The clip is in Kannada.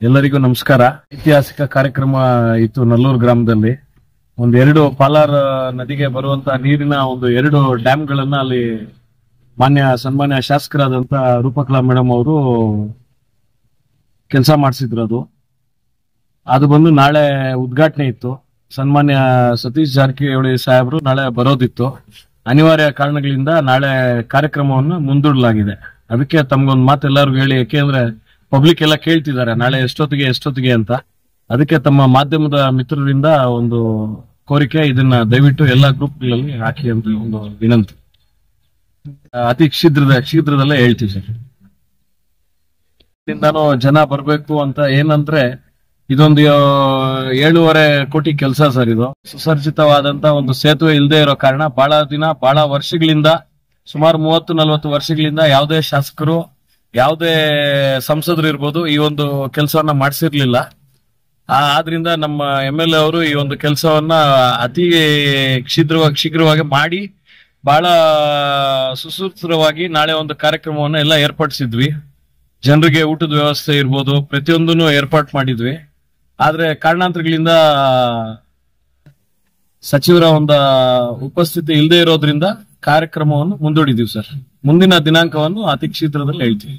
ಎಲ್ಲರಿಗೂ ನಮಸ್ಕಾರ. ಐತಿಹಾಸಿಕ ಕಾರ್ಯಕ್ರಮ ಇತ್ತು ನಲ್ಲೂರು ಗ್ರಾಮದಲ್ಲಿ. ಎರಡು ಪಾಲಾರ್ ನದಿಗೆ ಬರುವಂತ ನೀರಿನ ಎರಡು ಡ್ಯಾಮ್ಗಳನ್ನ ಅಲ್ಲಿ ಸನ್ಮಾನ್ಯ ಶಾಸಕರಾದಂತ ರೂಪಕಲಾ ಮೇಡಮ್ ಅವರು ಕೆಲಸ ಮಾಡಿಸಿದ್ರು. ಅದು ಬಂದು ನಾಳೆ ಉದ್ಘಾಟನೆ ಇತ್ತು. ಸನ್ಮಾನ್ಯ ಸತೀಶ್ ಜಾರಕಿಹೊಳಿ ಸಾಹೇಬರು ನಾಳೆ ಬರೋದಿತ್ತು. ಅನಿವಾರ್ಯ ಕಾರಣಗಳಿಂದ ನಾಳೆ ಕಾರ್ಯಕ್ರಮವನ್ನು ಮುಂದೂಡಲಾಗಿದೆ. ಅದಕ್ಕೆ ತಮ್ಗೊಂದು ಮಾತು ಎಲ್ಲರಿಗೂ ಹೇಳಿ, ಯಾಕೆಂದ್ರೆ ಪಬ್ಲಿಕ್ ಎಲ್ಲ ಕೇಳ್ತಿದ್ದಾರೆ ನಾಳೆ ಎಷ್ಟೊತ್ತಿಗೆ ಅಂತ. ಅದಕ್ಕೆ ತಮ್ಮ ಮಾಧ್ಯಮದ ಮಿತ್ರರಿಂದ ಒಂದು ಕೋರಿಕೆ, ಇದನ್ನ ದಯವಿಟ್ಟು ಎಲ್ಲಾ ಗ್ರೂಪ್ಗಳಲ್ಲಿ ಹಾಕಿ ಅಂತ ಒಂದು ವಿನಂತಿ. ಅತಿ ಶೀಘ್ರದಲ್ಲೇ ಹೇಳ್ತೀವಿ ಸರ್. ಇಂದಾನು ಜನ ಬರ್ಬೇಕು ಅಂತ. ಏನಂದ್ರೆ ಇದೊಂದು 7.5 ಕೋಟಿ ಕೆಲಸ ಸರ್. ಇದು ಸುಸರ್ಜಿತವಾದಂತ ಒಂದು ಸೇತುವೆ ಇಲ್ಲದೆ ಇರೋ ಕಾರಣ ಬಹಳ ವರ್ಷಗಳಿಂದ, ಸುಮಾರು 30-40 ವರ್ಷಗಳಿಂದ ಯಾವುದೇ ಶಾಸಕರು, ಯಾವುದೇ ಸಂಸದರು ಇರ್ಬೋದು, ಈ ಒಂದು ಕೆಲಸವನ್ನ ಮಾಡಿಸಿರ್ಲಿಲ್ಲ. ಆದ್ರಿಂದ ನಮ್ಮ MLA ಅವರು ಈ ಒಂದು ಕೆಲಸವನ್ನ ಅತಿ ಶೀಘ್ರವಾಗಿ ಮಾಡಿ ಬಹಳ ಸುಸೂತ್ರವಾಗಿ ನಾಳೆ ಒಂದು ಕಾರ್ಯಕ್ರಮವನ್ನ ಎಲ್ಲ ಏರ್ಪಡಿಸಿದ್ವಿ. ಜನರಿಗೆ ಊಟದ ವ್ಯವಸ್ಥೆ ಇರ್ಬೋದು, ಪ್ರತಿಯೊಂದನ್ನು ಏರ್ಪಾಟ್ ಮಾಡಿದ್ವಿ. ಆದ್ರೆ ಕಾರಣಾಂತರಗಳಿಂದ ಸಚಿವರ ಒಂದು ಉಪಸ್ಥಿತಿ ಇಲ್ಲದೆ ಇರೋದ್ರಿಂದ ಕಾರ್ಯಕ್ರಮವನ್ನು ಮುಂದೂಡಿದೀವಿ ಸರ್. ಮುಂದಿನ ದಿನಾಂಕವನ್ನು ಅತಿ ಶೀಘ್ರದಲ್ಲಿ ಹೇಳ್ತೀವಿ.